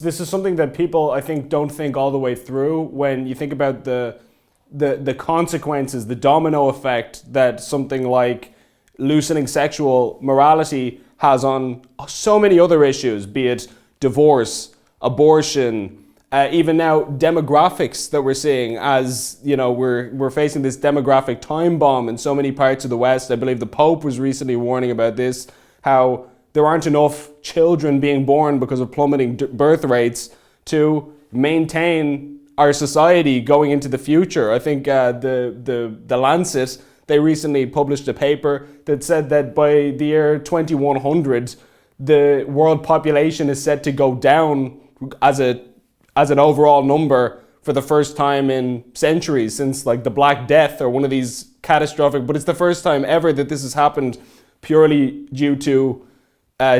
This is something that people, I think, don't think all the way through when you think about the consequences, the domino effect that something like loosening sexual morality has on so many other issues, be it divorce, abortion, even now demographics that we're seeing. As you know, we're facing this demographic time bomb in so many parts of the West. I believe the Pope was recently warning about this, how there aren't enough children being born because of plummeting birth rates to maintain our society going into the future. I think the Lancet, they recently published a paper that said that by the year 2100, the world population is set to go down as an overall number for the first time in centuries, since like the Black Death or one of these catastrophic. But it's the first time ever that this has happened purely due to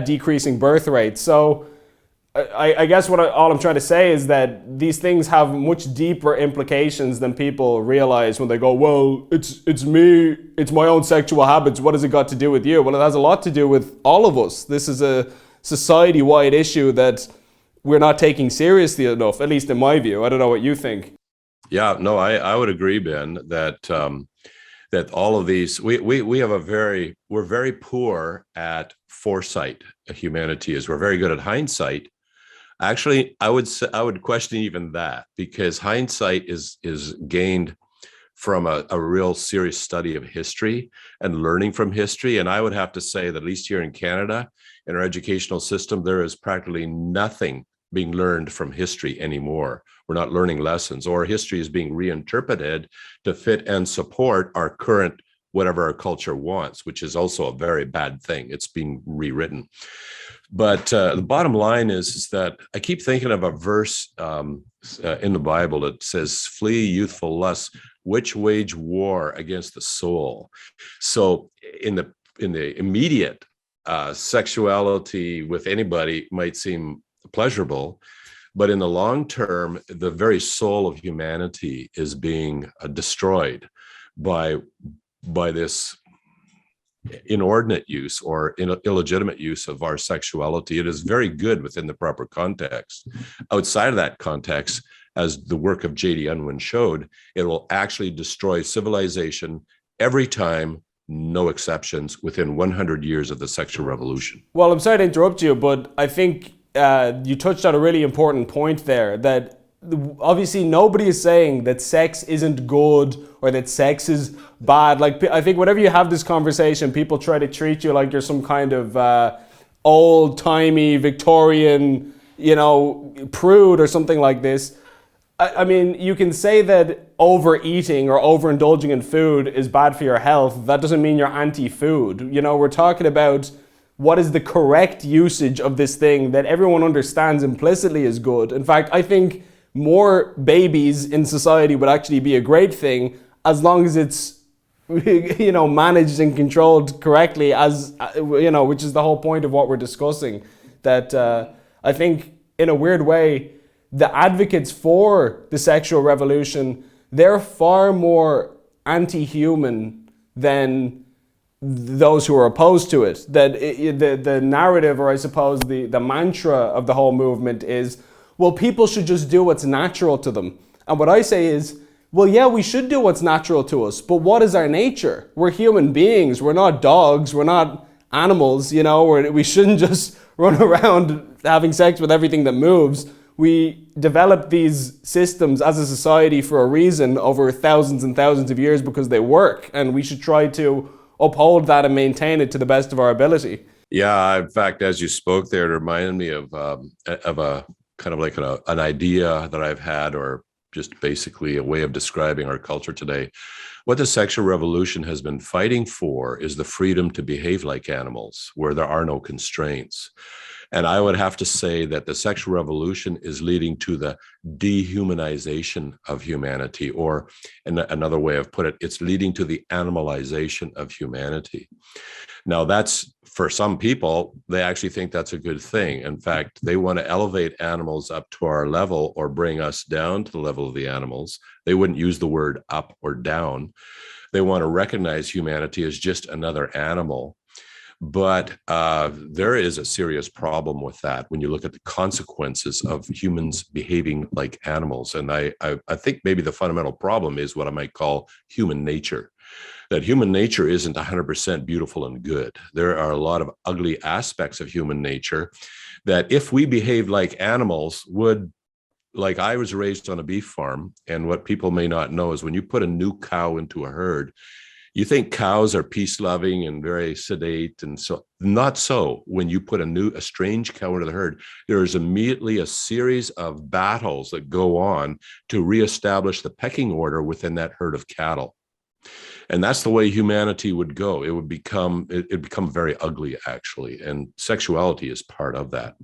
decreasing birth rates. So I guess all I'm trying to say is that these things have much deeper implications than people realize when they go, well, it's me, it's my own sexual habits, what has it got to do with you? Well, it has a lot to do with all of us. This is a society-wide issue that we're not taking seriously enough, at least in my view. I don't know what you think. Yeah, no, I would agree, Ben, that all of these we have we're very poor at foresight. Humanity is. We're very good at hindsight. Actually, I would question even that, because hindsight is gained from a real serious study of history and learning from history. And I would have to say that at least here in Canada, in our educational system, there is practically nothing being learned from history anymore. We're not learning lessons, or history is being reinterpreted to fit and support our current, whatever our culture wants, which is also a very bad thing. It's being rewritten. But the bottom line is that I keep thinking of a verse in the Bible that says, flee youthful lusts, which wage war against the soul. So in the immediate, sexuality with anybody might seem pleasurable, but in the long term, the very soul of humanity is being destroyed by this inordinate use or illegitimate use of our sexuality. It is very good within the proper context. Outside of that context, as the work of J.D. Unwin showed, it will actually destroy civilization every time, no exceptions, within 100 years of the sexual revolution. Well, I'm sorry to interrupt you, but I think you touched on a really important point there, that obviously nobody is saying that sex isn't good or that sex is bad. Like, I think whenever you have this conversation, people try to treat you like you're some kind of old-timey Victorian, prude or something like this. I mean, you can say that overeating or overindulging in food is bad for your health. That doesn't mean you're anti-food. We're talking about what is the correct usage of this thing that everyone understands implicitly is good. In fact, I think more babies in society would actually be a great thing, as long as it's managed and controlled correctly, as which is the whole point of what we're discussing. That I think in a weird way, the advocates for the sexual revolution, they're far more anti-human than those who are opposed to it. That the narrative, or I suppose the mantra of the whole movement is, well, people should just do what's natural to them. And what I say is, well, yeah, we should do what's natural to us, but what is our nature? We're human beings. We're not dogs. We're not animals. We shouldn't just run around having sex with everything that moves. We developed these systems as a society for a reason over thousands and thousands of years, because they work, and we should try to uphold that and maintain it to the best of our ability. Yeah, in fact, as you spoke there, it reminded me of a kind of like an idea that I've had, or just basically a way of describing our culture today. What the sexual revolution has been fighting for is the freedom to behave like animals, where there are no constraints. And I would have to say that the sexual revolution is leading to the dehumanization of humanity, or in another way of put it, it's leading to the animalization of humanity. Now, that's, for some people, they actually think that's a good thing. In fact, they want to elevate animals up to our level, or bring us down to the level of the animals. They wouldn't use the word up or down. They want to recognize humanity as just another animal. But there is a serious problem with that when you look at the consequences of humans behaving like animals. And I think maybe the fundamental problem is what I might call human nature. That human nature isn't 100% beautiful and good. There are a lot of ugly aspects of human nature that if we behaved like animals would, like I was raised on a beef farm. And what people may not know is when you put a new cow into a herd, you think cows are peace loving and very sedate, and so not so. When you put a strange cow into the herd, there is immediately a series of battles that go on to reestablish the pecking order within that herd of cattle. And that's the way humanity would go. It would become very ugly, actually, and sexuality is part of that.